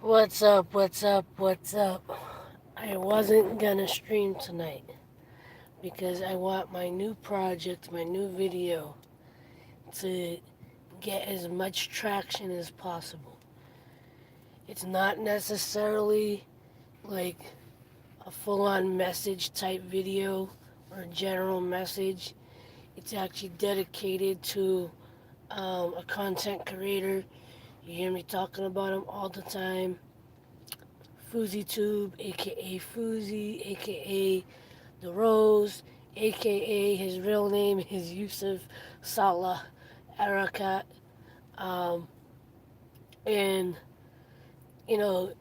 What's up? What's up? What's up? I wasn't gonna stream tonight because I want my new project, my new video, to get as much traction as possible. It's not necessarily like a full on message type video or a general message. It's actually dedicated to a content creator. You hear me talking about him all the time. FoozyTube, aka Foozy, aka The Rose, aka his real name is Yusuf Salah Arakat. Um, and, you know,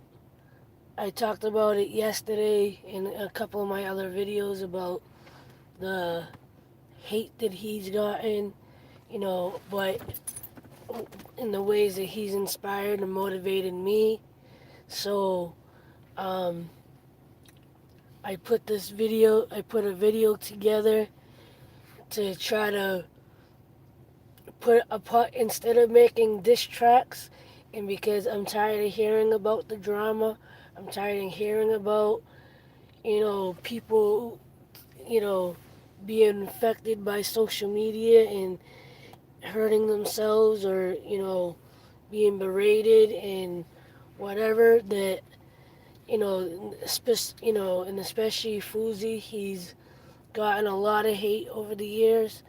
I talked about it yesterday in a couple of my other videos about the hate that he's gotten, but in the ways that he's inspired and motivated me. So, um, I put a video together to try to put a part instead of making diss tracks, and because I'm tired of hearing about the drama, I'm tired of hearing about people you know being affected by social media and hurting themselves or being berated and whatever that and especially Fuzi, he's gotten a lot of hate over the years.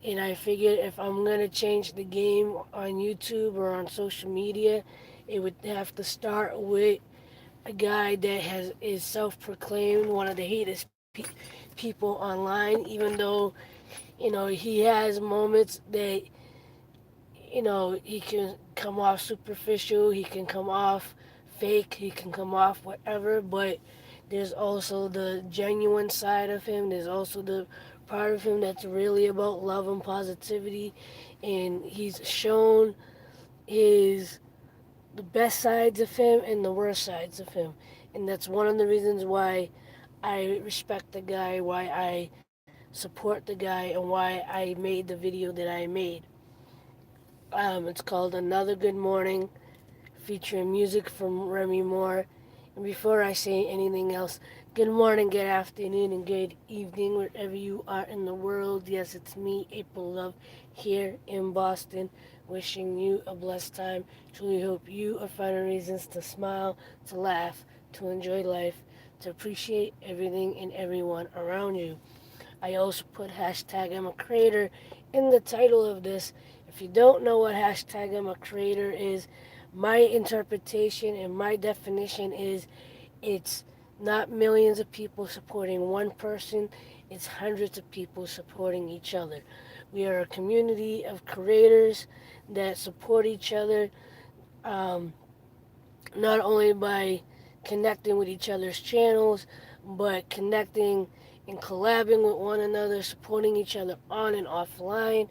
And I figured if I'm gonna change the game on YouTube or on social media, it would have to start with a guy that is self-proclaimed one of the people online. Even though he has moments that he can come off superficial, he can come off fake, he can come off whatever, but there's also the genuine side of him. There's also the part of him that's really about love and positivity, and he's shown his the best sides of him and the worst sides of him. And that's one of the reasons why I respect the guy, why I support the guy, and why I made the video that I made. It's called Another Good Morning, featuring music from Remy Moore. And before I say anything else, good morning, good afternoon, and good evening, wherever you are in the world. Yes, it's me, April Love, here in Boston, wishing you a blessed time. Truly hope you are finding reasons to smile, to laugh, to enjoy life, to appreciate everything and everyone around you. I also put hashtag I'm a creator in the title of this. If you don't know what hashtag I'm a creator is, my interpretation and my definition is it's not millions of people supporting one person, it's hundreds of people supporting each other. We are a community of creators that support each other, um, not only by connecting with each other's channels, but connecting and collabing with one another, supporting each other on and offline.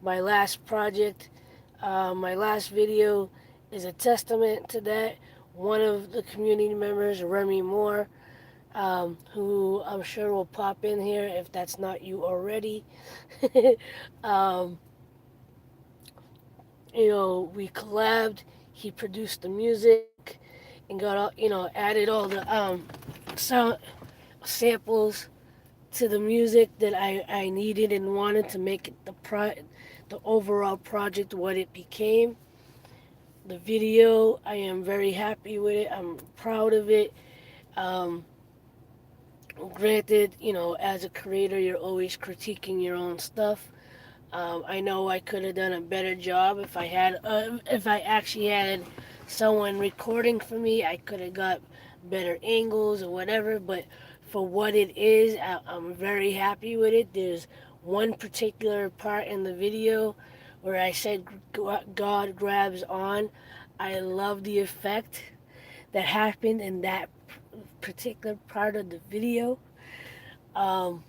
My last project, my last video is a testament to that. One of the community members, Remy Moore, who I'm sure will pop in here if that's not you already. um, we collabed. He produced the music and got all, added all the sound samples to the music that I needed and wanted to make it the overall project what it became. The video, I am very happy with it. I'm proud of it. Um, Granted, as a creator, you're always critiquing your own stuff. I know I could have done a better job if I actually had someone recording for me. I could have got better angles or whatever. But for what it is, I'm very happy with it. There's one particular part in the video where I said God grabs on. I love the effect that happened in that particular part of the video. Um,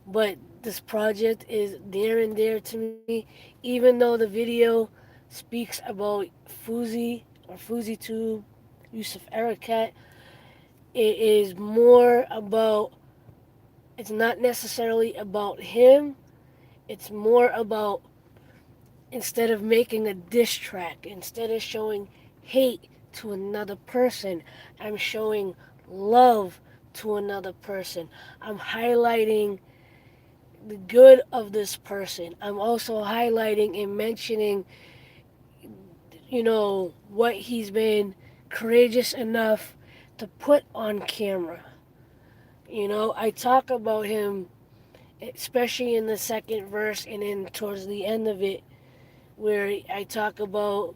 but this project is near and dear to me, even though the video speaks about Fuzi or FuziTube, Yusuf Erakat. It is more about, it's not necessarily about him, it's more about instead of making a diss track, instead of showing hate to another person. I'm showing love to another person. I'm highlighting the good of this person. I'm also highlighting and mentioning, what he's been courageous enough to put on camera. I talk about him, especially in the second verse and then towards the end of it, where I talk about,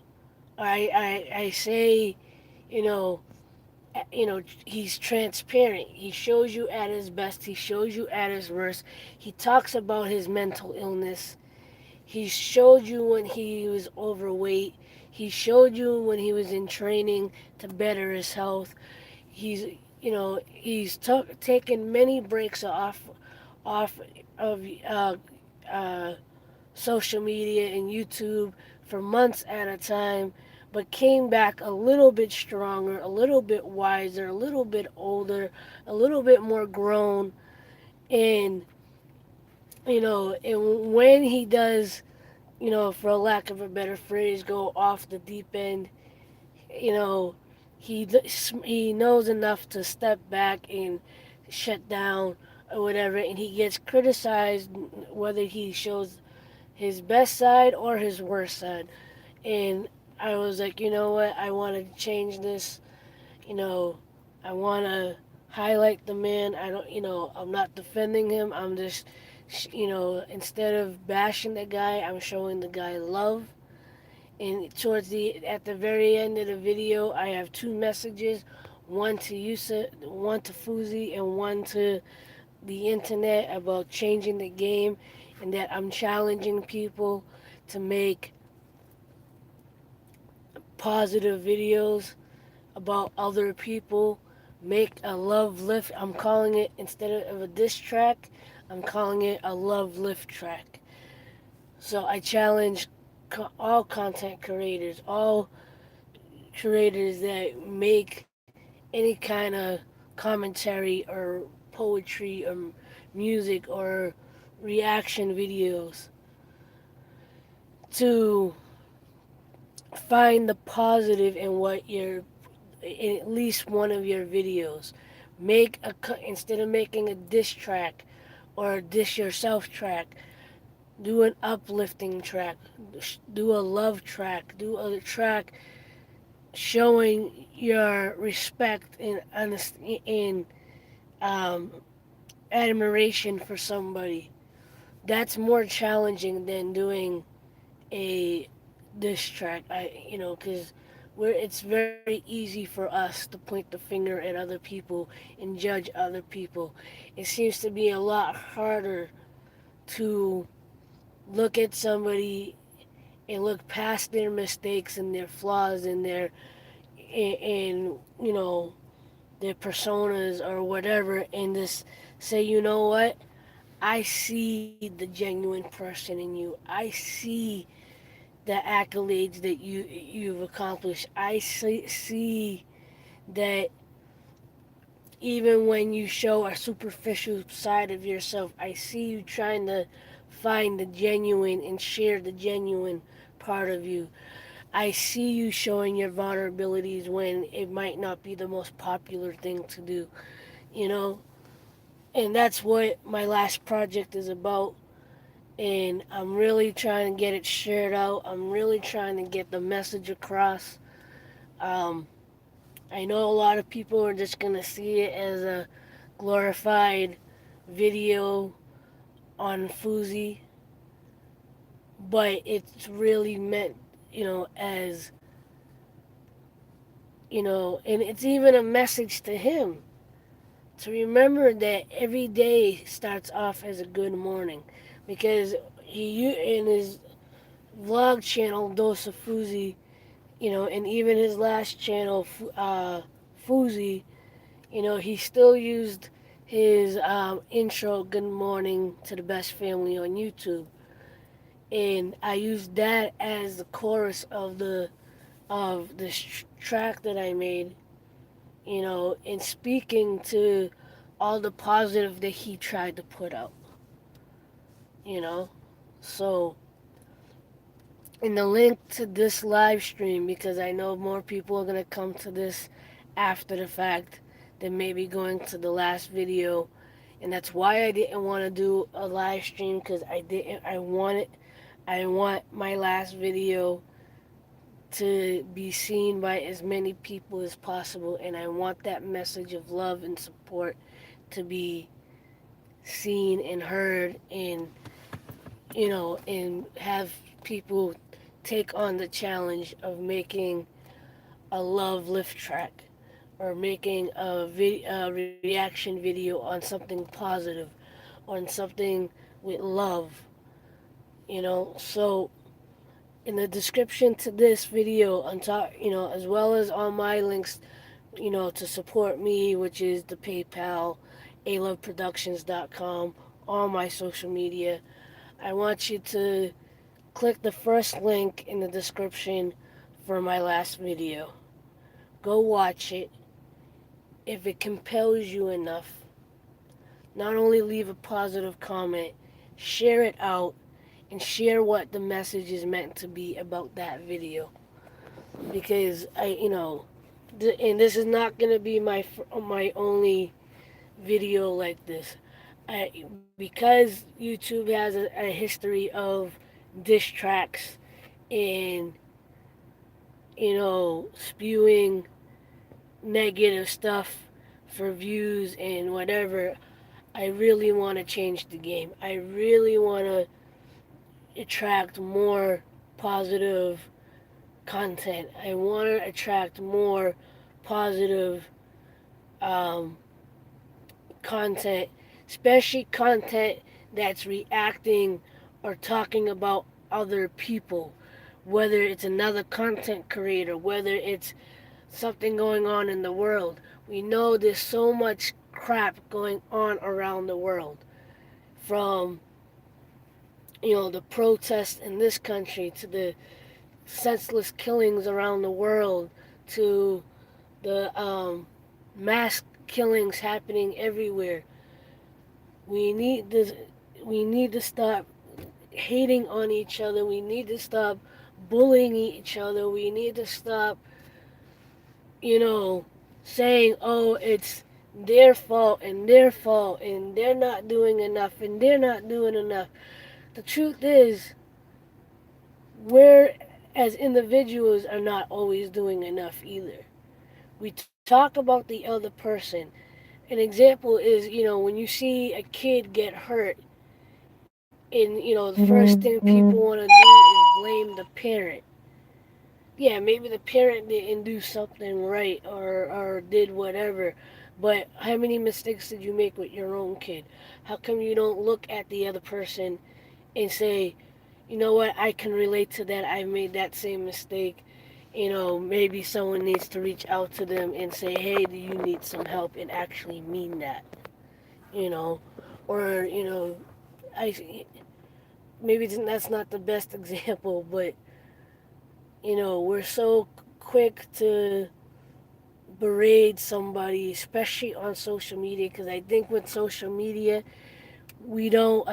I say, you know, he's transparent. He shows you at his best. He shows you at his worst. He talks about his mental illness. He showed you when he was overweight. He showed you when he was in training to better his health. He's taken many breaks off of uh, social media and YouTube for months at a time, but came back a little bit stronger, a little bit wiser, a little bit older, a little bit more grown. And, and when he does, for a lack of a better phrase, go off the deep end, you know, he knows enough to step back and shut down or whatever, and he gets criticized whether he shows his best side or his worst side. And I was like, you know what? I want to change this. You know, I want to highlight the man. I don't, I'm not defending him. I'm just, instead of bashing the guy, I'm showing the guy love. And at the very end of the video, I have two messages, one to Yusa, one to Fuzi, and one to the internet about changing the game, and that I'm challenging people to make positive videos about other people, make a love lift. I'm calling it, instead of a diss track, I'm calling it a love lift track. So I challenge all content creators, all creators that make any kind of commentary or poetry or music or reaction videos to find the positive in in at least one of your videos. Instead of making a diss track or a diss yourself track, do an uplifting track, do a love track, do a track showing your respect and um, admiration for somebody. That's more challenging than doing a diss track. Because it's very easy for us to point the finger at other people and judge other people. It seems to be a lot harder to look at somebody and look past their mistakes and their flaws and and their personas or whatever, and just say, you know what? I see the genuine person in you. I see the accolades that you've accomplished. I see that even when you show a superficial side of yourself, I see you trying to find the genuine and share the genuine part of you. I see you showing your vulnerabilities when it might not be the most popular thing to do, you know? And that's what my last project is about. And I'm really trying to get it shared out. I'm really trying to get the message across. Um, I know a lot of people are just going to see it as a glorified video on Fuzi, but it's really meant, as, and it's even a message to him to remember that every day starts off as a good morning, because in his vlog channel Dose of Fuzi, and even his last channel, Fuzi, he still used his intro "Good Morning to the Best Family" on YouTube, and I used that as the chorus of this track that I made, and speaking to all the positive that he tried to put out, you know. So in the link to this live stream, because I know more people are going to come to this after the fact than maybe going to the last video. And that's why I didn't want to do a live stream, because I want my last video to be seen by as many people as possible, and I want that message of love and support to be seen and heard, and and have people take on the challenge of making a love lift track, or making a reaction video on something positive, on something with love. So in the description to this video, on top, as well as on my links, to support me, which is the PayPal, aloveproductions.com, all my social media. I want you to click the first link in the description for my last video. Go watch it. If it compels you enough, not only leave a positive comment, share it out, and share what the message is meant to be about that video. Because and this is not gonna be my only video like this. Because YouTube has a history of diss tracks and spewing negative stuff for views and whatever. I really want to change the game. I really want to attract more positive content. I want to attract more positive um, content, especially content that's reacting or talking about other people, whether it's another content creator, whether it's something going on in the world. We know there's so much crap going on around the world, from the protests in this country, to the senseless killings around the world, to the mass killings happening everywhere. We need this. We need to stop hating on each other. We need to stop bullying each other. We need to stop, you know, saying, "Oh, it's their fault and they're not doing enough and they're not doing enough." The truth is, we're as individuals are not always doing enough either. We talk about the other person. An example is, when you see a kid get hurt, and the first thing people want to do is blame the parent. Yeah, maybe the parent didn't do something right, or did whatever, but how many mistakes did you make with your own kid? How come you don't look at the other person and say, you know what, I can relate to that, I made that same mistake? Maybe someone needs to reach out to them and say, hey, do you need some help, and actually mean that, you know? Or, I maybe that's not the best example, but, we're so quick to berate somebody, especially on social media, because I think with social media, we don't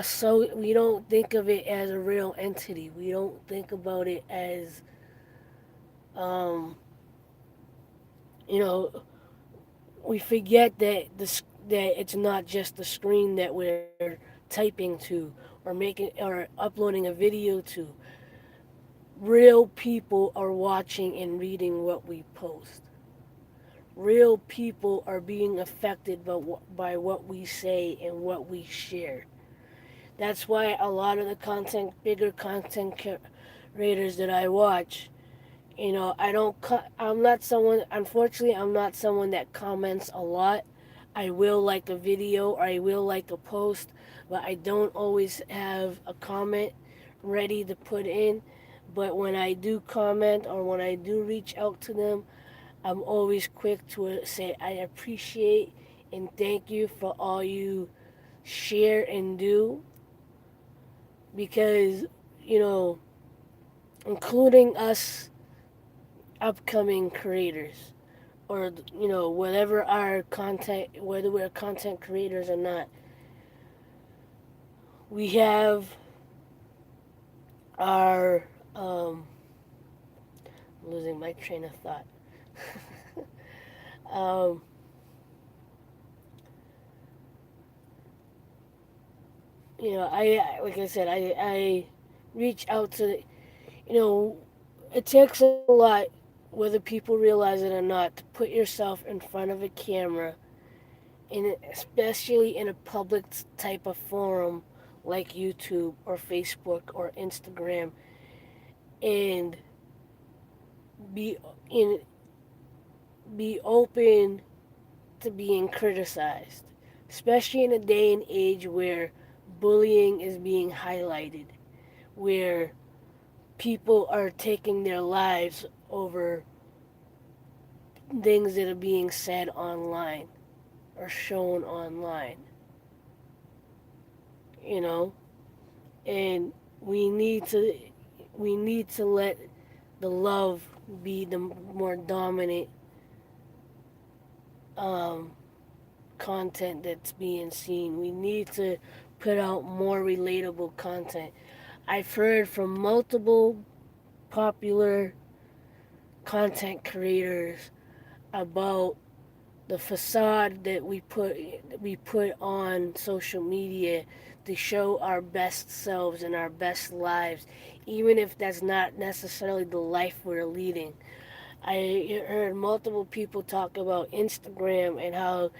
think of it as a real entity. We don't think about it as, um, you know, we forget that it's not just the screen that we're typing to, or uploading a video to. Real people are watching and reading what we post. Real people are being affected by what we say and what we share. That's why a lot of the bigger content creators that I watch, I don't. I'm not someone. Unfortunately, I'm not someone that comments a lot. I will like a video or I will like a post, but I don't always have a comment ready to put in. But when I do comment or when I do reach out to them, I'm always quick to say I appreciate and thank you for all you share and do, because, you know, including us upcoming creators, or, whatever our content, whether we're content creators or not, we have our Um, losing my train of thought. um, like I said, I reach out to, you know, it takes a lot, whether people realize it or not, to put yourself in front of a camera, and especially in a public type of forum like YouTube or Facebook or Instagram, and be in be open to being criticized, especially in a day and age where bullying is being highlighted, where people are taking their lives over things that are being said online or shown online, you know, and we need to we need to let the love be the more dominant um, content that's being seen. We need to put out more relatable content. I've heard from multiple popular content creators about the facade that we put on social media to show our best selves and our best lives, even if that's not necessarily the life we're leading. I heard multiple people talk about Instagram and how,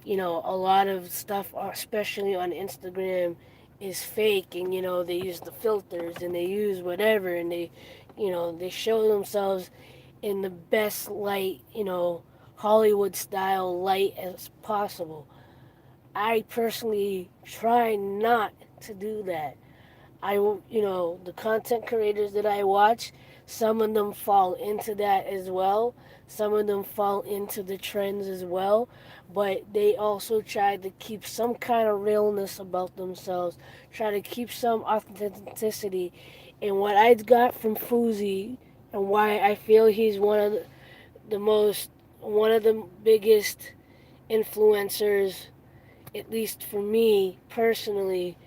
a lot of stuff, especially on Instagram, is fake, and they use the filters and they use whatever, and they show themselves in the best light, Hollywood style light as possible. I personally try not to do that. The content creators that I watch, some of them fall into that as well. Some of them fall into the trends as well. But they also try to keep some kind of realness about themselves, try to keep some authenticity. And what I got from Fuzi, and why I feel he's the most, one of the biggest influencers, at least for me personally,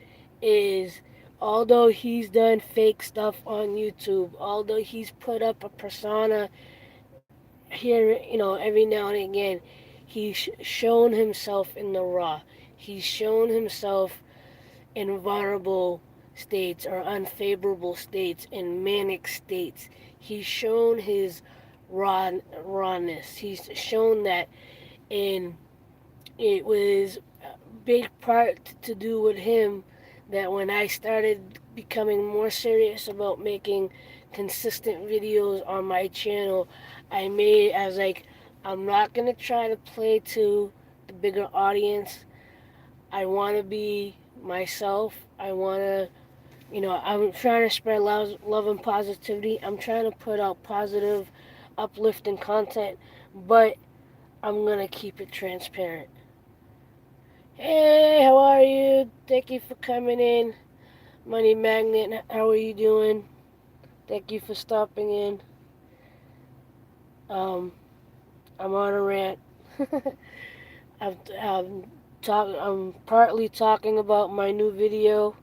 is although he's done fake stuff on YouTube, although he's put up a persona here, every now and again, he's shown himself in the raw. He's shown himself in vulnerable states or unfavorable states and manic states. He's shown his rawness. He's shown that, and it was a big part to do with him that when I started becoming more serious about making consistent videos on my channel, I was like, I'm not gonna try to play to the bigger audience. I want to be myself. I'm trying to spread love and positivity. I'm trying to put out positive, uplifting content, but I'm gonna keep it transparent. Hey, how are you? Thank you for coming in. Money Magnet, how are you doing? Thank you for stopping in. Um, I'm on a rant. I'm partly talking about my new video.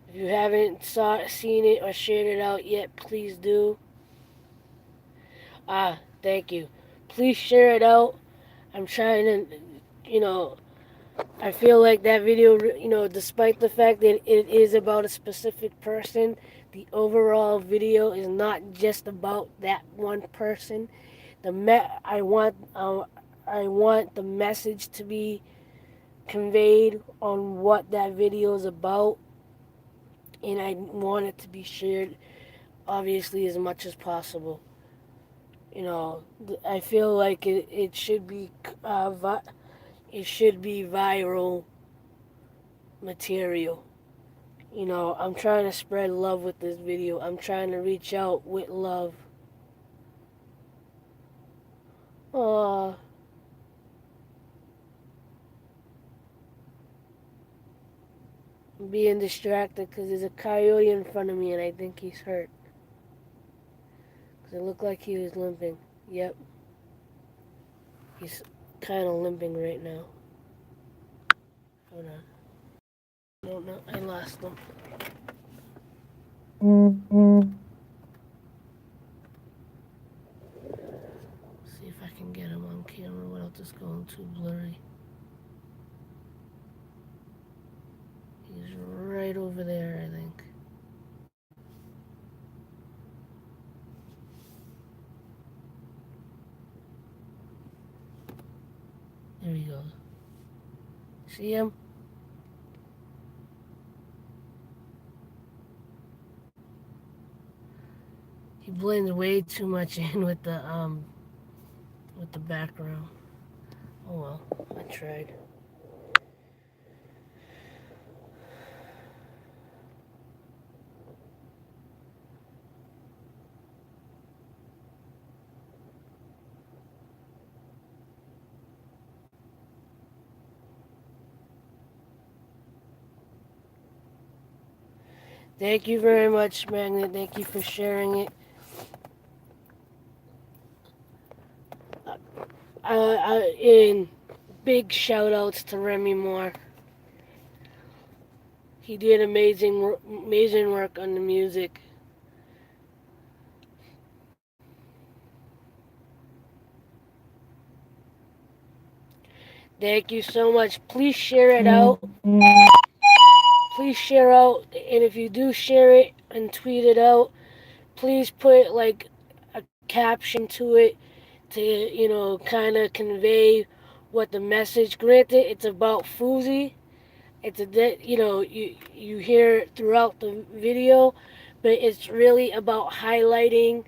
If you haven't seen it or shared it out yet, please do. Thank you. Please share it out. I'm trying to, you know, I feel like that video, despite the fact that it is about a specific person, the overall video is not just about that one person. I want the message to be conveyed on what that video is about, and I want it to be shared, obviously, as much as possible. I feel like it should be viral material. I'm trying to spread love with this video. I'm trying to reach out with love. Aw, I'm being distracted because there's a coyote in front of me and I think he's hurt. Because it looked like he was limping. Yep, he's kind of limping right now. Hold on. No, I lost him. can get him on camera without this going too blurry. He's right over there, I think. There he goes. See him? He blends way too much in with the background. Oh well, I tried. Thank you very much, Magnet. Thank you for sharing it. In big shout outs to Remy Moore. He did amazing work on the music. Thank you so much. Please share it out. Please share out, and if you do share it and tweet it out, please put like a caption to it to kind of convey what the message. Granted, it's about Fuzi. It's you hear it throughout the video, but it's really about highlighting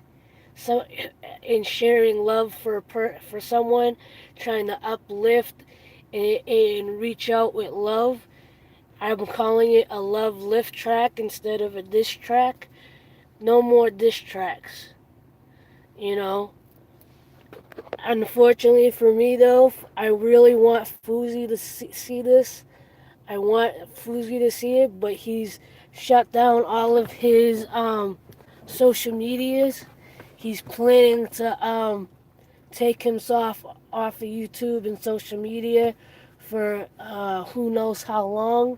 some and sharing love for someone, trying to uplift and reach out with love. I'm calling it a love lift track instead of a diss track. No more diss tracks, you know. Unfortunately for me, though, I really want Fuzi to see this. I want Fuzi to see it, but he's shut down all of his social medias. He's planning to take himself off of YouTube and social media for who knows how long,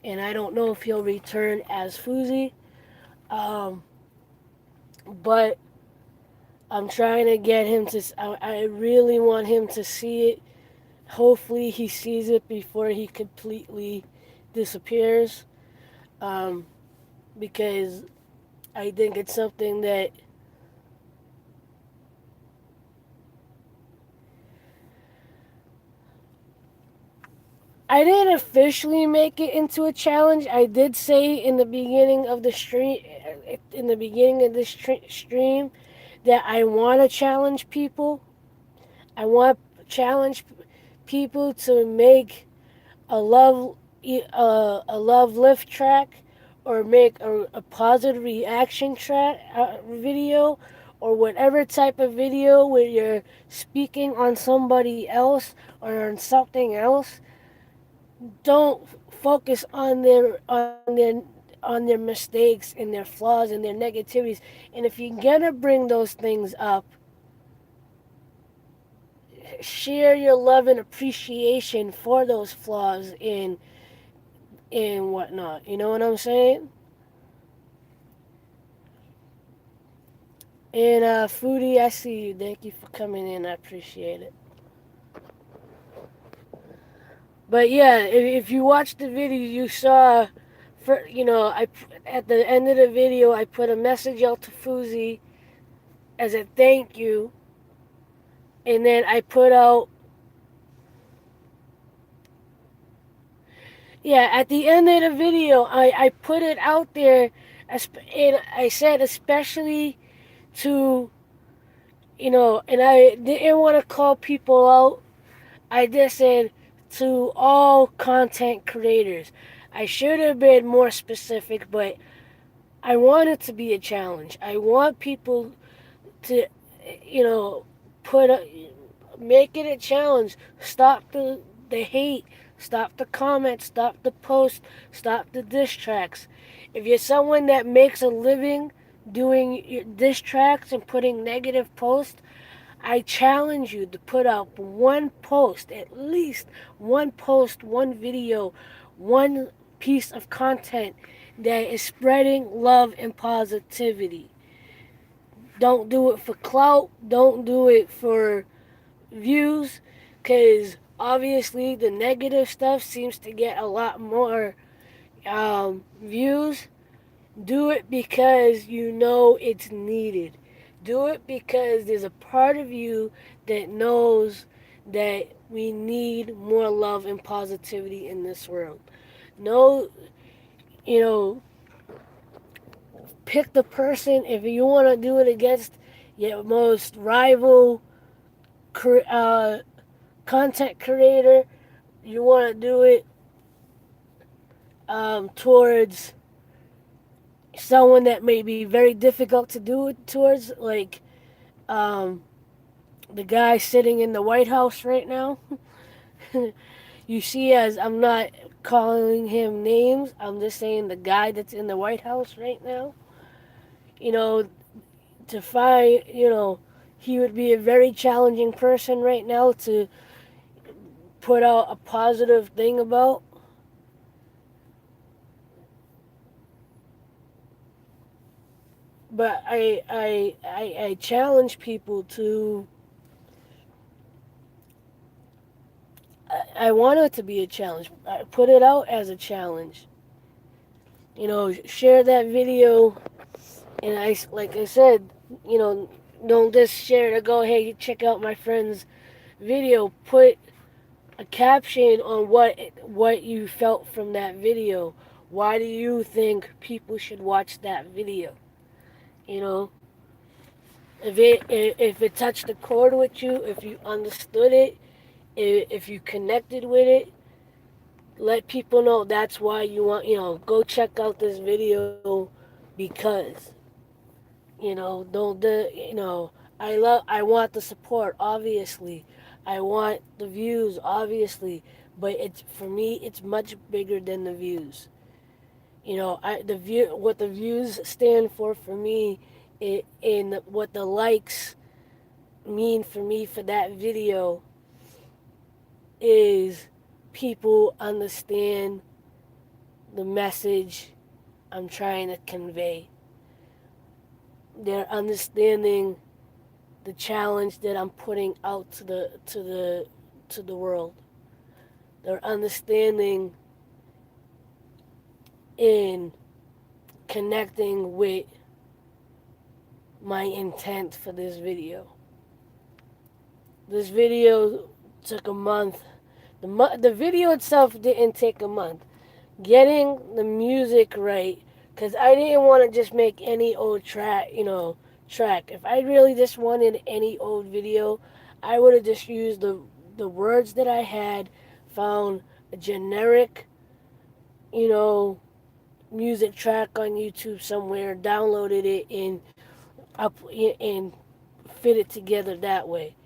and I don't know if he'll return as Fuzi. Um, but I'm trying to get him to. I really want him to see it. Hopefully, he sees it before he completely disappears. Um, because I think it's something that I didn't officially make it into a challenge. I did say in the beginning of the stream, in the beginning of this stream, that I want to challenge people. I want to challenge people to make a a love lift track, or make a positive reaction track video, or whatever type of video where you're speaking on somebody else or on something else. Don't focus on their mistakes and their flaws and their negativities. And if you're gonna bring those things up, share your love and appreciation for those flaws and whatnot. You know what I'm saying? And Foodie, I see you. Thank you for coming in. I appreciate it. But yeah, if you watched the video, you saw, I at the end of the video, I put a message out to Fuzi as a thank you, and then I put out, yeah, at the end of the video, I put it out there, and I said especially to, and I didn't want to call people out. I just said to all content creators. I should have been more specific, but I want it to be a challenge. I want people to, you know, put make it a challenge. Stop the hate. Stop the comments. Stop the posts. Stop the diss tracks. If you're someone that makes a living doing diss tracks and putting negative posts, I challenge you to put up one post, at least one post, one video, one piece of content that is spreading love and positivity. Don't do it for clout. Don't do it for views, because obviously the negative stuff seems to get a lot more views. Do it because you know it's needed. Do it because there's a part of you that knows that we need more love and positivity in this world. No, you know, pick the person if you want to do it against your most rival uh, content creator. You want to do it towards someone that may be very difficult to do it towards, like um, the guy sitting in the White House right now. You see, as I'm not calling him names, I'm just saying the guy that's in the White House right now. You know, to find, he would be a very challenging person right now to put out a positive thing about. But I challenge people to. I want it to be a challenge. I put it out as a challenge. Share that video, and like I said, you know, don't just share to go, hey, check out my friend's video. Put a caption on what you felt from that video. Why do you think people should watch that video? You know, if it touched a chord with you, if you understood it, if you connected with it, let people know that's why you want. Go check out this video because don't the I want the support, obviously. I want the views, obviously, but it's for me it's much bigger than the views. What the views stand for me, and what the likes mean for me for that video is people understand the message I'm trying to convey. They're understanding the challenge that I'm putting out to the world. They're understanding in connecting with my intent for this video. This video took a month. The video itself didn't take a month. Getting the music right, because I didn't want to just make any old track. If I really just wanted any old video, I would have just used the words that I had, found a generic, you know, music track on YouTube somewhere, downloaded it, and fit it together that way.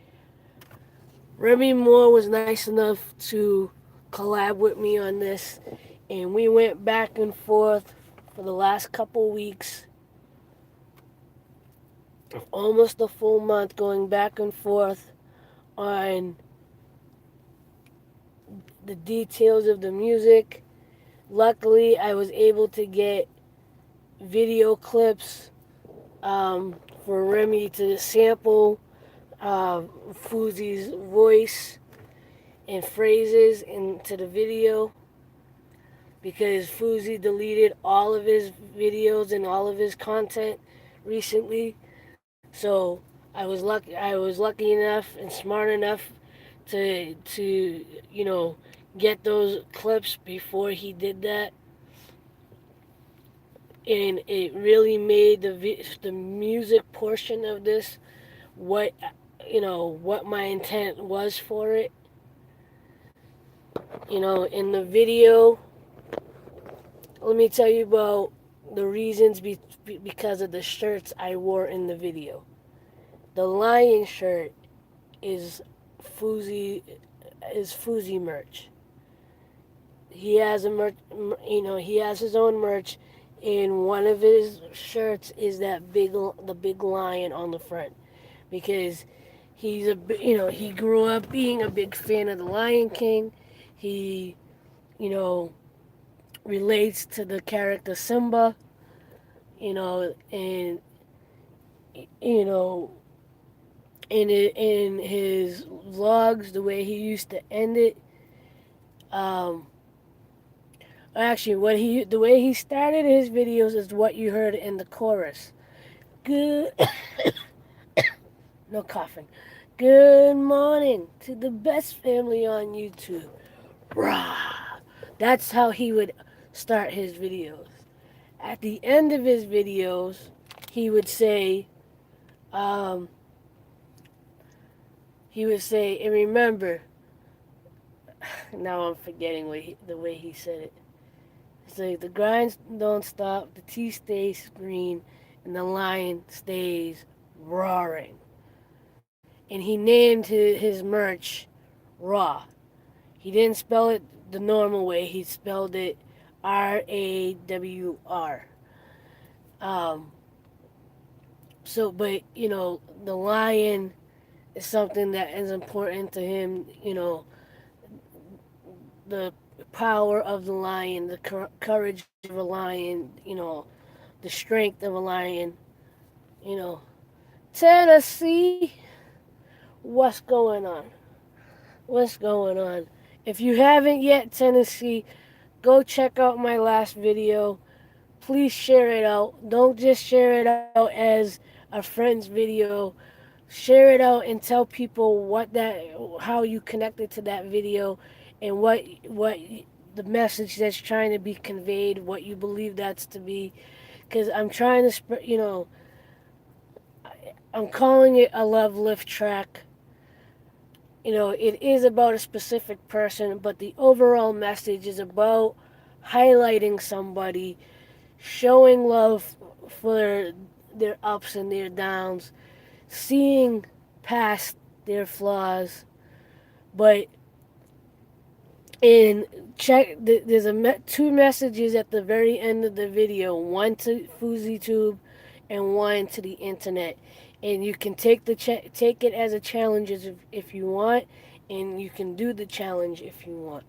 Remy Moore was nice enough to collab with me on this, and we went back and forth for the last couple weeks, almost a full month, going back and forth on the details of the music. Luckily, I was able to get video clips for Remy to sample Fuzi's voice and phrases into the video, because Fuzi deleted all of his videos and all of his content recently. So I was lucky enough and smart enough to get those clips before he did that, and it really made the music portion of this what what my intent was for it. In the video, let me tell you about the reasons because of the shirts I wore in the video. The lion shirt is Fuzi is Fuzi merch. He has a merch, he has his own merch, and one of his shirts is the big lion on the front, because he grew up being a big fan of the Lion King. He you know relates to the character Simba, and you know in his vlogs, the way he used to end it. Um, Actually, what he the way he started his videos is what you heard in the chorus. Good, no coughing. Good morning to the best family on YouTube. Rah. That's how he would start his videos. At the end of his videos, he would say, um, and remember, now I'm forgetting the way he said it. It's like the grinds don't stop, the tea stays green, and the lion stays roaring. And he named his merch Raw. He didn't spell it the normal way. He spelled it RAWR. Um, but the lion is something that is important to him. The power of the lion, the courage of a lion. The strength of a lion. You know, Tennessee, what's going on? What's going on? If you haven't yet, Tennessee, go check out my last video. Please share it out. Don't just share it out as a friend's video. Share it out and tell people how you connected to that video, and what the message that's trying to be conveyed, what you believe that's to be. Because I'm trying to spread. I'm calling it a love lift track. It is about a specific person, but the overall message is about highlighting somebody, showing love for their ups and their downs, seeing past their flaws. But in check, there's two messages at the very end of the video. One to FouseyTube, and one to the internet. And you can take it as a challenge if you want, and you can do the challenge if you want.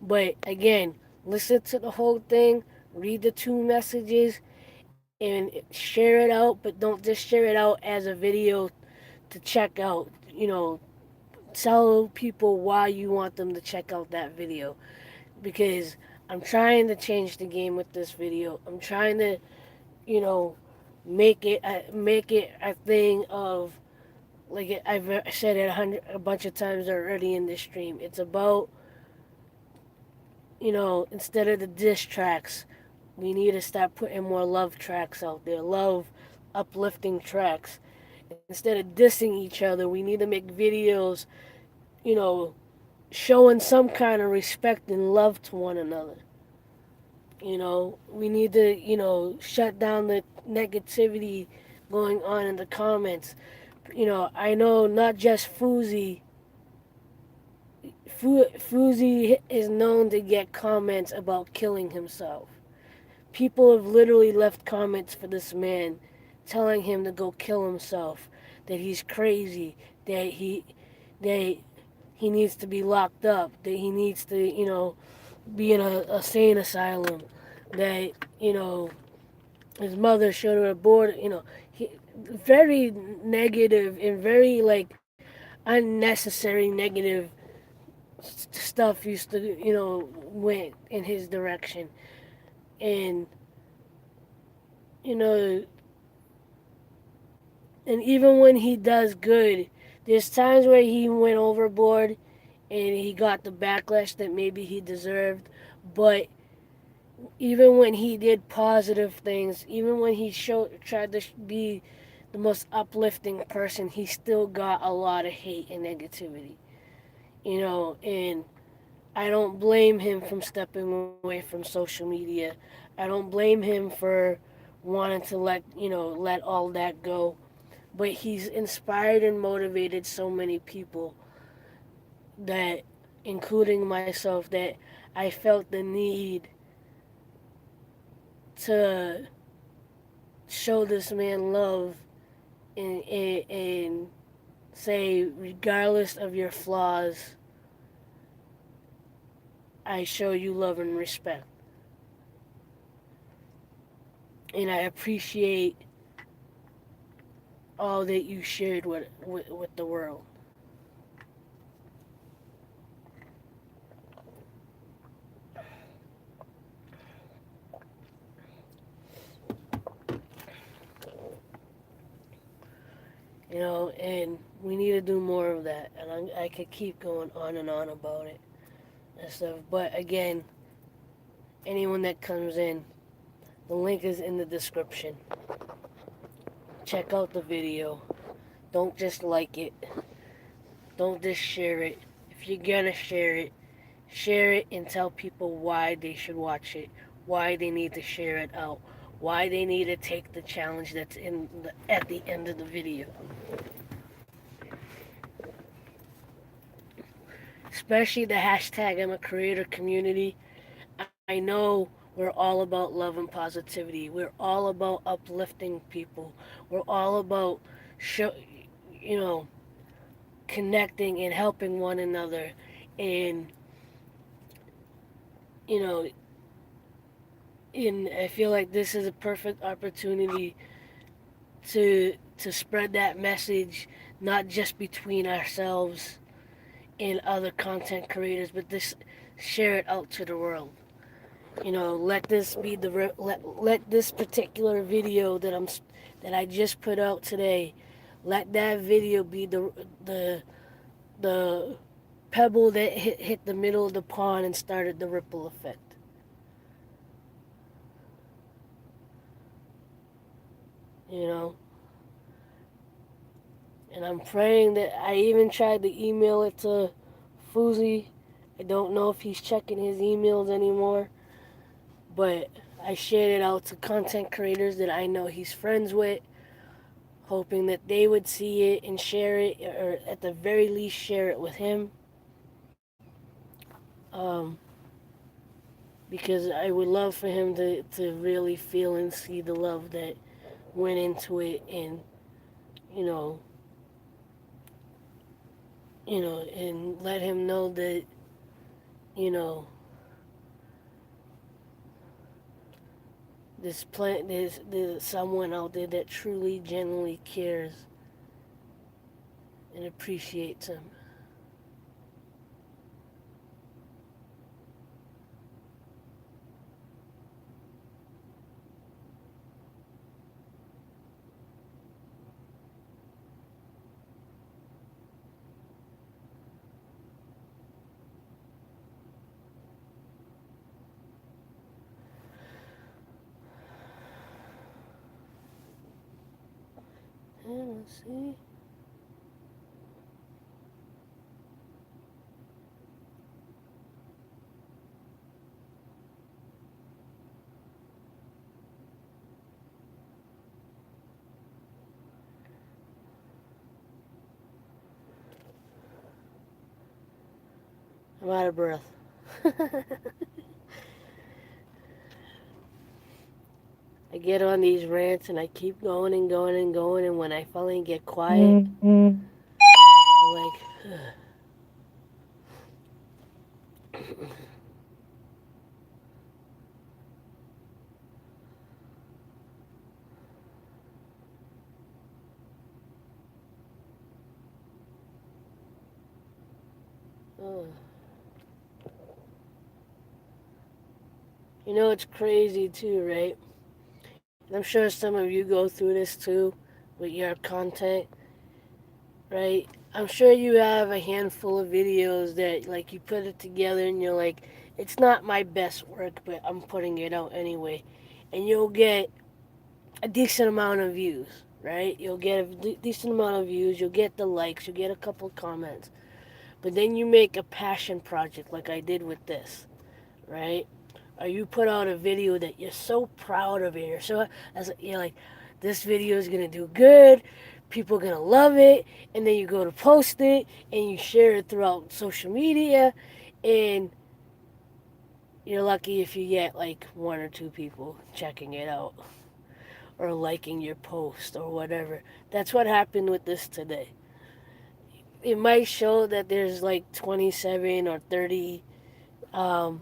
But again, listen to the whole thing, read the two messages, and share it out. But don't just share it out as a video to check out. Tell people why you want them to check out that video, because I'm trying to change the game with this video. I'm trying to, you know, make it a thing of, like I've said it a bunch of times already in this stream. It's about, instead of the diss tracks, we need to start putting more love tracks out there. Love, uplifting tracks. Instead of dissing each other, we need to make videos, you know, showing some kind of respect and love to one another. We need to, shut down the negativity going on in the comments. I know not just Fuzi is known to get comments about killing himself. People have literally left comments for this man telling him to go kill himself, that he's crazy, that he needs to be locked up, that he needs to, be in a sane asylum, that, his mother should have aborted, very negative and very, like, unnecessary negative stuff used to, went in his direction. And, you know, and even when he does good, there's times where he went overboard and he got the backlash that maybe he deserved. But even when he did positive things, even when he tried to be the most uplifting person, he still got a lot of hate and negativity. And I don't blame him from stepping away from social media. I don't blame him for wanting to let all that go. But he's inspired and motivated so many people, that, including myself, that I felt the need to show this man love, and say, regardless of your flaws, I show you love and respect. And I appreciate all that you shared with the world. And we need to do more of that. And I could keep going on and on about it and stuff. But again, anyone that comes in, the link is in the description. Check out the video. Don't just like it. Don't just share it. If you're gonna share it and tell people why they should watch it, why they need to share it out, why they need to take the challenge that's at the end of the video. Especially the hashtag I'm a creator community. I know we're all about love and positivity. We're all about uplifting people. We're all about show, you know, connecting and helping one another. And you know, and I feel like this is a perfect opportunity to spread that message, not just between ourselves and other content creators, but this share it out to the world. Let this be let this particular video that I just put out today. Let that video be the the pebble that hit the middle of the pond and started the ripple effect. You know, and I'm praying that I even tried to email it to Fuzi. I don't know if he's checking his emails anymore, but I shared it out to content creators that I know he's friends with, hoping that they would see it and share it, or at the very least share it with him. Um, because I would love for him to really feel and see the love that went into it, and you know, and let him know that you know there's someone out there that truly, genuinely cares and appreciates him. Yeah, let's see. I'm out of breath. I get on these rants and I keep going and going and going, and when I finally get quiet, I'm like, oh. It's crazy too, right? And I'm sure some of you go through this too with your content, right? I'm sure you have a handful of videos that, like, you put it together and you're like, it's not my best work, but I'm putting it out anyway. And you'll get a decent amount of views, right? You'll get a decent amount of views, you'll get the likes, you'll get a couple of comments. But then you make a passion project like I did with this, right? Or you put out a video that you're so proud of it. You're like, this video is gonna do good. People are gonna love it, and then you go to post it and you share it throughout social media, and you're lucky if you get like one or two people checking it out or liking your post or whatever. That's what happened with this today. It might show that there's like 27 or 30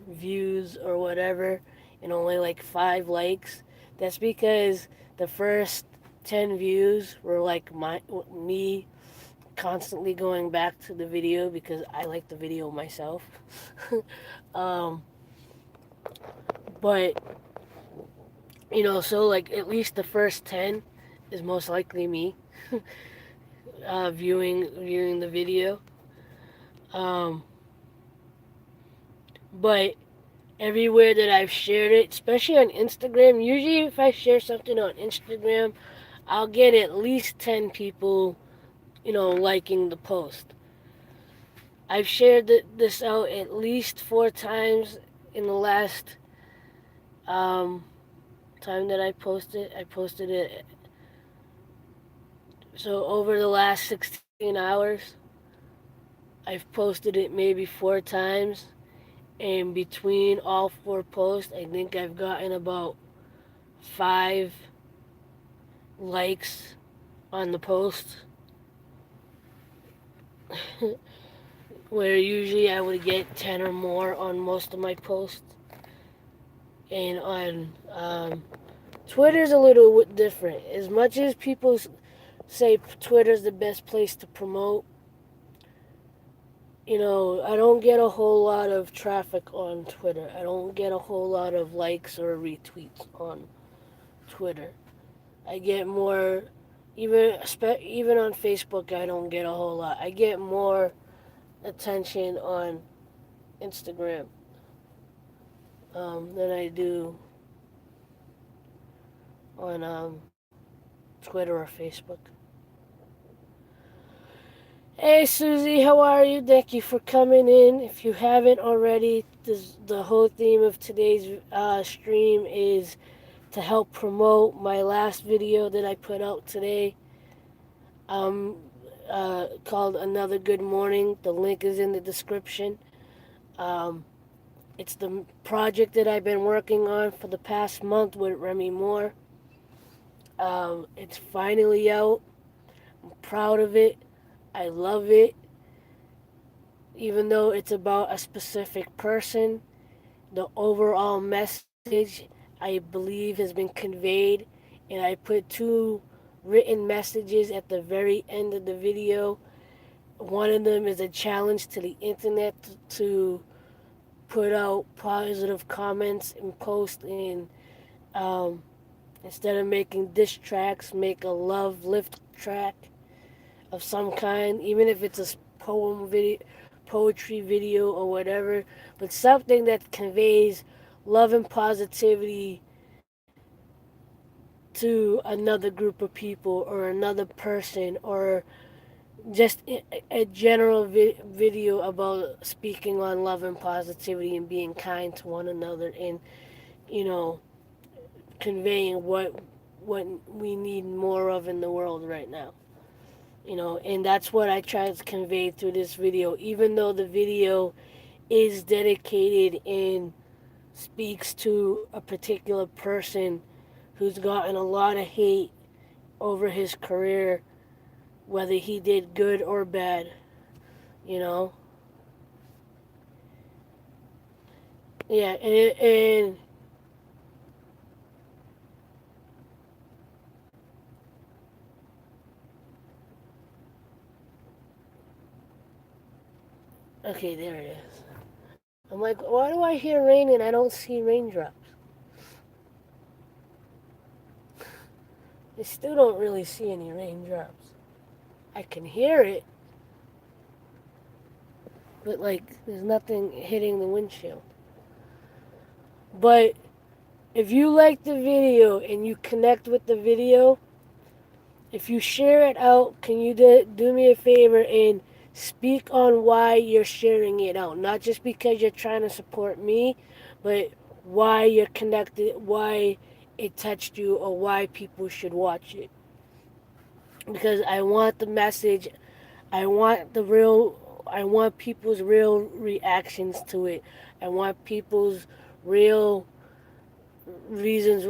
views or whatever and only like 5 likes. That's because the first 10 views were like me constantly going back to the video because I like the video myself. um, but so like at least the first 10 is most likely me viewing the video. Um, but everywhere that I've shared it, especially on Instagram, usually if I share something on Instagram, I'll get at least 10 people, liking the post. I've shared this out at least 4 times in the last um, time that I posted. I posted it. So over the last 16 hours, I've posted it maybe 4 times. And between all 4 posts, I think I've gotten about 5 likes on the post. Where usually I would get 10 or more on most of my posts. And on Twitter's a little different. As much as people say Twitter's the best place to promote, I don't get a whole lot of traffic on Twitter. I don't get a whole lot of likes or retweets on Twitter. I get more, even on Facebook. I don't get a whole lot. I get more attention on Instagram than I do on Twitter or Facebook. Hey Susie, how are you? Thank you for coming in. If you haven't already, the whole theme of today's stream is to help promote my last video that I put out today. Called Another Good Morning. The link is in the description. Um, it's the project that I've been working on for the past month with Remy Moore. It's finally out. I'm proud of it. I love it. Even though it's about a specific person, the overall message I believe has been conveyed. And I put 2 written messages at the very end of the video. One of them is a challenge to the internet to put out positive comments and post and um, instead of making diss tracks, make a love lift track of some kind, even if it's a poetry video or whatever, but something that conveys love and positivity to another group of people or another person, or just a general video about speaking on love and positivity and being kind to one another, and you know conveying what we need more of in the world right now. And that's what I try to convey through this video, even though the video is dedicated and speaks to a particular person who's gotten a lot of hate over his career, whether he did good or bad, you know? Yeah, and okay, there it is. I'm like, why do I hear rain and I don't see raindrops? I still don't really see any raindrops. I can hear it, but like, there's nothing hitting the windshield. But if you like the video and you connect with the video, if you share it out, can you do me a favor and speak on why you're sharing it out? Not just because you're trying to support me, but why you're connected, why it touched you, or why people should watch it. Because I want the message, I want people's real reactions to it. I want people's real reasons,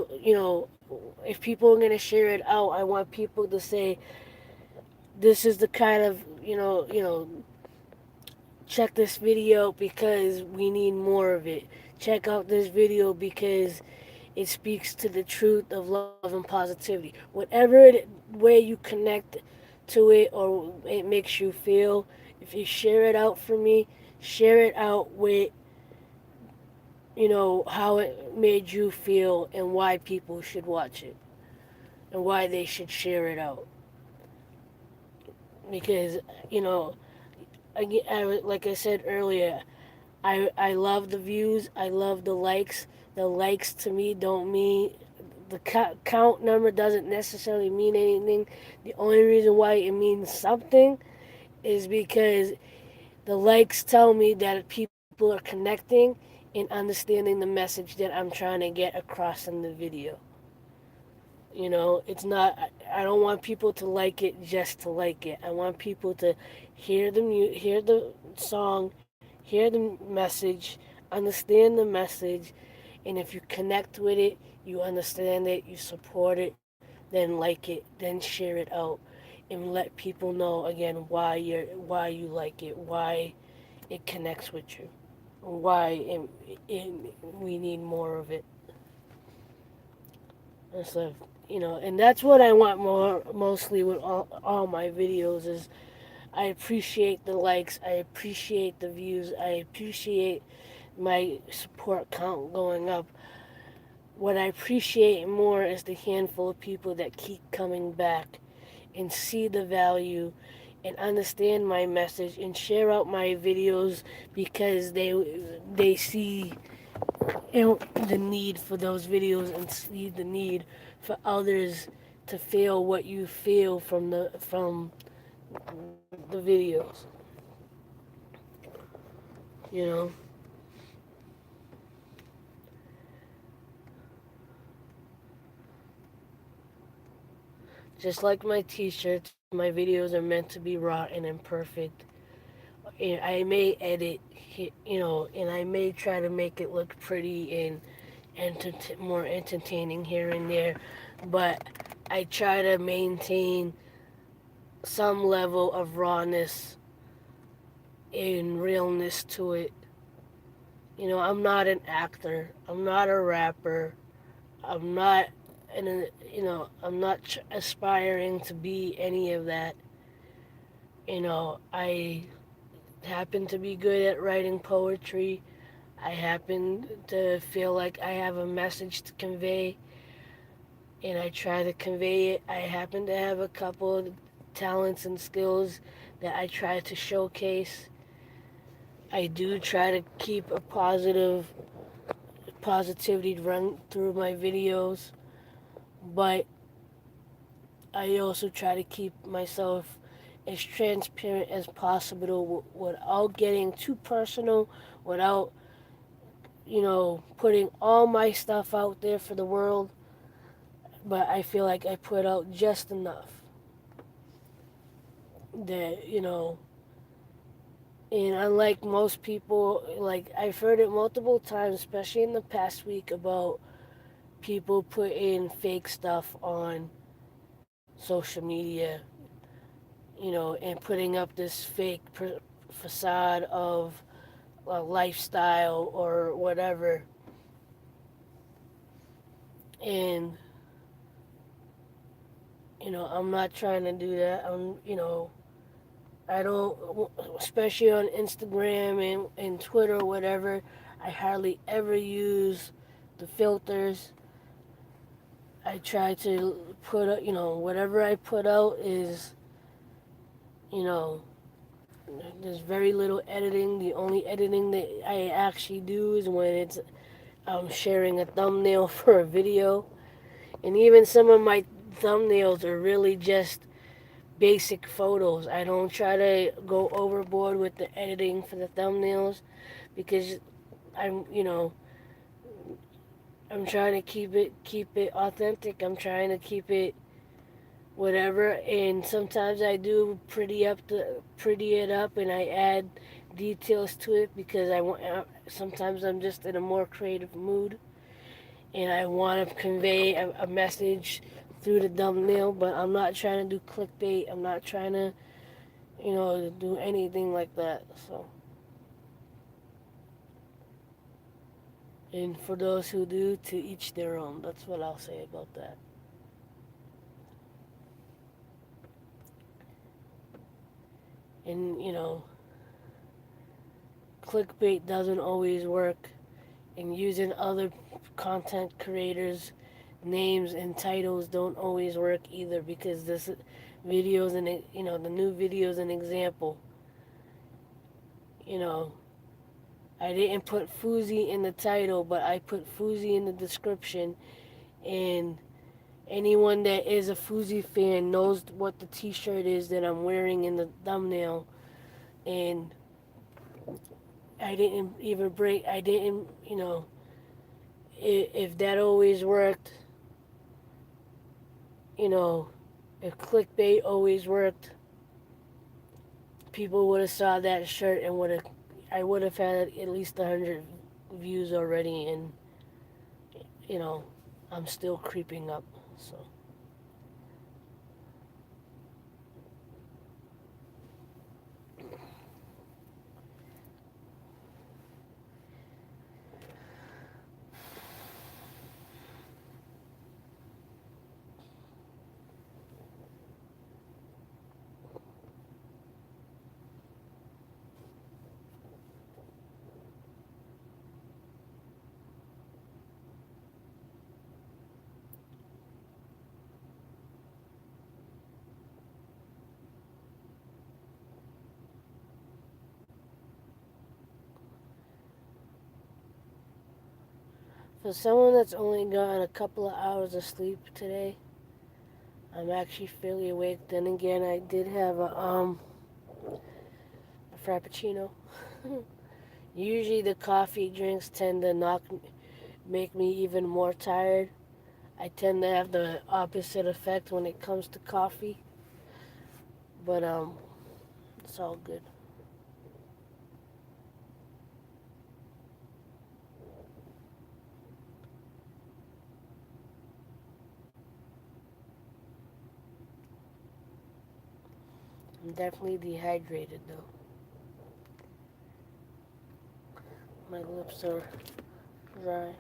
if people are going to share it out, I want people to say, this is the kind of, check this video because we need more of it. Check out this video because it speaks to the truth of love and positivity. Way you connect to it or it makes you feel, if you share it out for me, share it out with, how it made you feel and why people should watch it and why they should share it out. Because, you know, like I said earlier, I love the views. I love the likes. The likes to me don't mean the count number doesn't necessarily mean anything. The only reason why it means something is because the likes tell me that people are connecting and understanding the message that I'm trying to get across in the video. It's not. I don't want people to like it just to like it. I want people to hear the song, hear the message, understand the message, and if you connect with it, you understand it, you support it, then like it, then share it out, and let people know again why you like it, why it connects with you, why we need more of it. And so, and that's what I want mostly with all my videos is I appreciate the likes, I appreciate the views, I appreciate my support count going up. What I appreciate more is the handful of people that keep coming back and see the value and understand my message and share out my videos because they see the need for those videos and see the need for others to feel what you feel from the videos. You know, just like my T-shirts, my videos are meant to be raw and imperfect. And I may edit, and I may try to make it look pretty and more entertaining here and there, but I try to maintain some level of rawness and realness to it. I'm not an actor. I'm not a rapper. I'm not, I'm not aspiring to be any of that. I happen to be good at writing poetry. I happen to feel like I have a message to convey, and I try to convey it. I happen to have a couple of talents and skills that I try to showcase. I do try to keep a positivity run through my videos, but I also try to keep myself as transparent as possible without getting too personal, without, putting all my stuff out there for the world, but I feel like I put out just enough that, and unlike most people, like I've heard it multiple times, especially in the past week, about people putting fake stuff on social media, and putting up this fake facade of a lifestyle or whatever. And, I'm not trying to do that. I don't, especially on Instagram and Twitter or whatever, I hardly ever use the filters. I try to whatever I put out is, you know, there's very little editing. The only editing that I actually do is when I'm sharing a thumbnail for a video. And even some of my thumbnails are really just basic photos. I don't try to go overboard with the editing for the thumbnails because I'm, I'm trying to keep it authentic. I'm trying to keep it whatever, and sometimes I do pretty it up and I add details to it because I want sometimes I'm just in a more creative mood and I want to convey a message through the thumbnail, but I'm not trying to do clickbait. I'm not trying to, do anything like that. So, And for those who do, to each their own. That's what I'll say about that. And, clickbait doesn't always work. And using other content creators' names and titles don't always work either, because this videos and the new videos an example. You know, I didn't put Fuzi in the title, but I put Fuzi in the description, and anyone that is a Fuzi fan knows what the T-shirt is that I'm wearing in the thumbnail, and I didn't even break. I didn't, if that always worked, you know, if clickbait always worked, people would have saw that shirt and would have. I would have had at least 100 views already, and you know, I'm still creeping up. So. For someone that's only gotten a couple of hours of sleep today, I'm actually fairly awake. Then again, I did have a frappuccino. Usually, the coffee drinks tend to make me even more tired. I tend to have the opposite effect when it comes to coffee, but it's all good. I'm definitely dehydrated though. My lips are dry.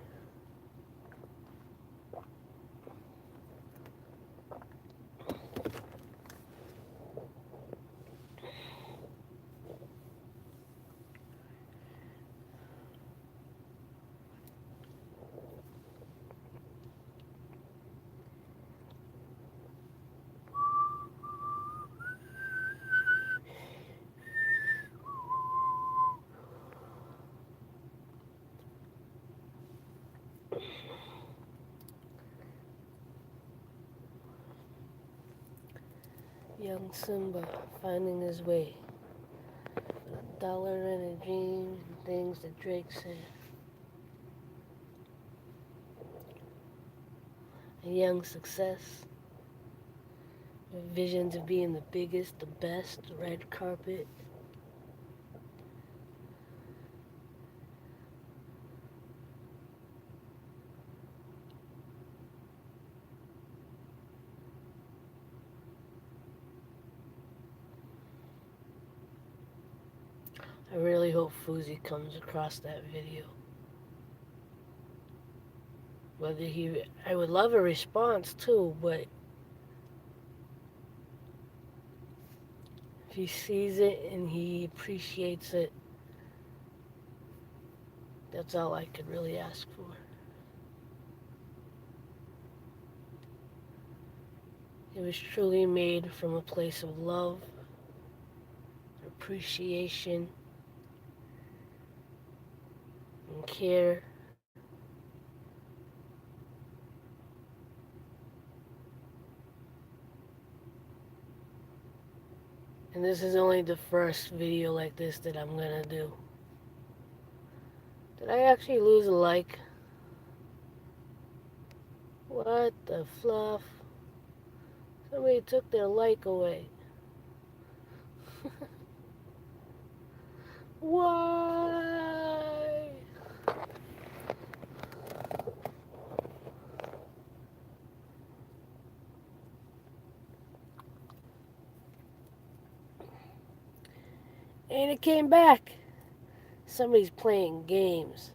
Young Simba finding his way. A dollar and a dream, and things that Drake said. A young success, with visions of being the biggest, the best, red carpet. I really hope Fuzi comes across that video. I would love a response too, but if he sees it and he appreciates it, that's all I could really ask for. It was truly made from a place of love, appreciation, and care. And this is only the first video like this that I'm gonna do. Did I actually lose a like? What the fluff? Somebody took their like away. Why? And it came back. Somebody's playing games.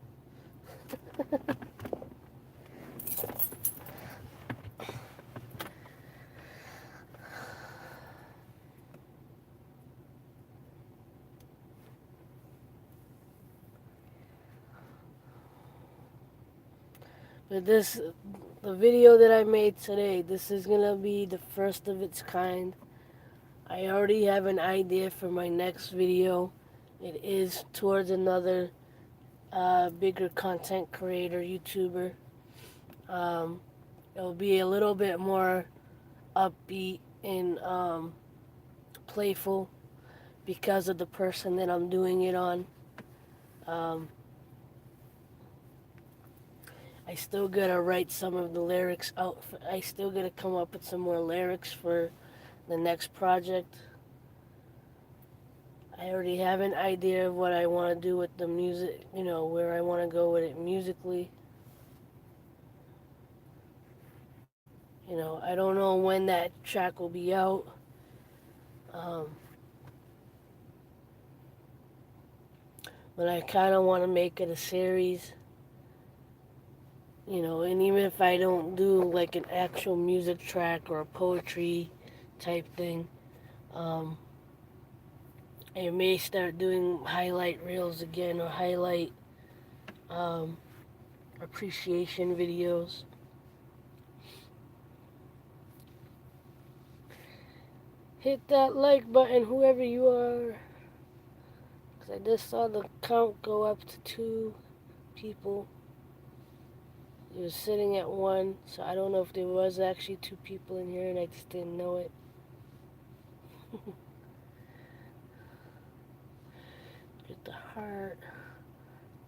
But the video that I made today, this is gonna be the first of its kind. I already have an idea for my next video. It is towards another bigger content creator, YouTuber. Um, it'll be a little bit more upbeat and playful because of the person that I'm doing it on. Um, I still gotta write some of the lyrics out. I still gotta come up with some more lyrics for the next project. I already have an idea of what I want to do with the music, where I want to go with it musically. I don't know when that track will be out. Um, but I kind of want to make it a series, and even if I don't do like an actual music track or a poetry type thing, um, I may start doing highlight reels again or highlight um, appreciation videos. Hit that like button, whoever you are. Because I just saw the count go up to 2 people. It was sitting at 1, so I don't know if there was actually 2 people in here and I just didn't know it. Get the heart.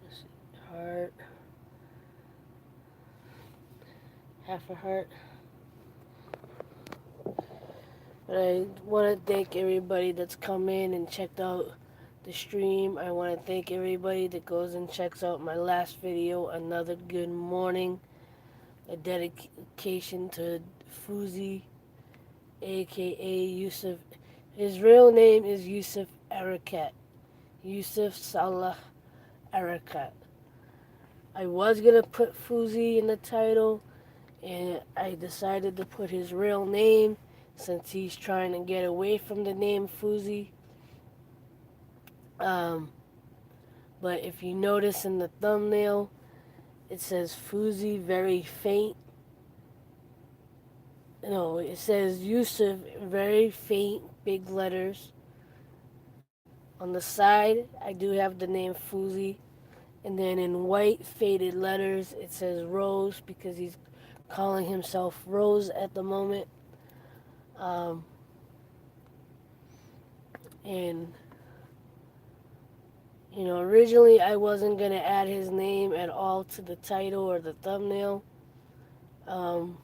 Let's see. Heart. Half a heart. But I want to thank everybody that's come in and checked out the stream. I want to thank everybody that goes and checks out my last video, Another Good Morning. A dedication to Fuzi, aka Yusuf. His real name is Yusuf Arakat. Yusuf Salah Arakat. I was gonna put Fuzi in the title, and I decided to put his real name since he's trying to get away from the name Fuzi. Um, but if you notice in the thumbnail, it says Fuzi very faint. No, it says Yusuf very faint, big letters. On the side, I do have the name Fuzi. And then in white faded letters, it says Rose because he's calling himself Rose at the moment. Um, and originally I wasn't gonna add his name at all to the title or the thumbnail, um,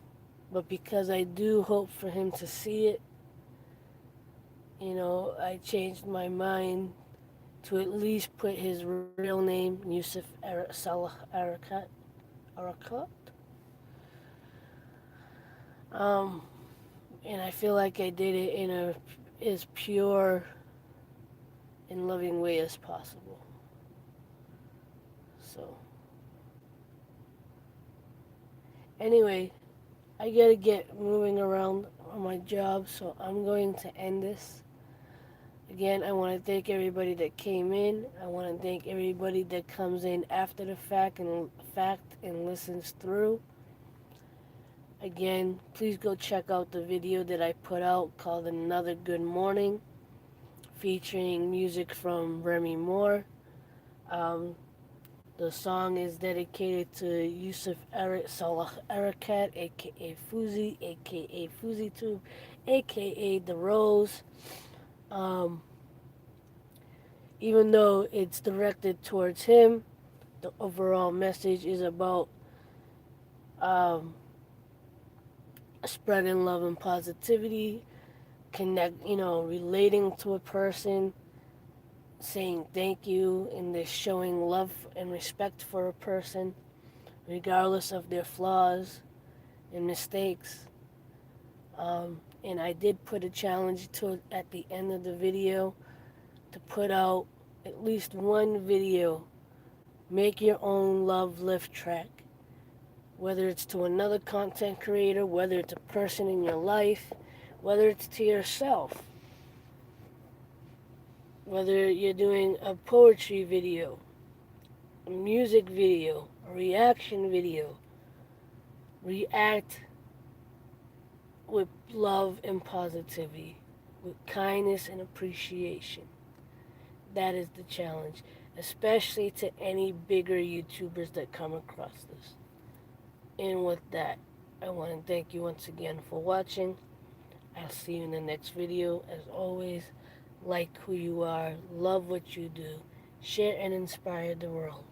but because I do hope for him to see it, I changed my mind to at least put his real name, Yusuf Salah Arakat. Arakat. Um, and I feel like I did it in a as pure and loving way as possible. So, anyway, I gotta get moving around on my job, so I'm going to end this. Again, I want to thank everybody that came in. I want to thank everybody that comes in after the fact and listens through. Again, please go check out the video that I put out called Another Good Morning, featuring music from Remy Moore. Um, the song is dedicated to Yusuf Salah Arakat, aka Fuzi, aka FuziTube, aka The Rose. Um, Even though it's directed towards him, the overall message is about um, spreading love and positivity, relating to a person, saying thank you, and this showing love and respect for a person, regardless of their flaws and mistakes. And I did put a challenge at the end of the video to put out at least one video Make your own love lift track, whether it's to another content creator, whether it's a person in your life, whether it's to yourself, whether you're doing a poetry video, a music video, a reaction video. React with love and positivity, with kindness and appreciation. That is the challenge, especially to any bigger YouTubers that come across this. And with that, I want to thank you once again for watching. I'll see you in the next video. As always, like who you are, love what you do, share and inspire the world.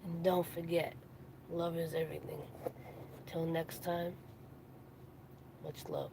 And don't forget, love is everything. Till next time, much love.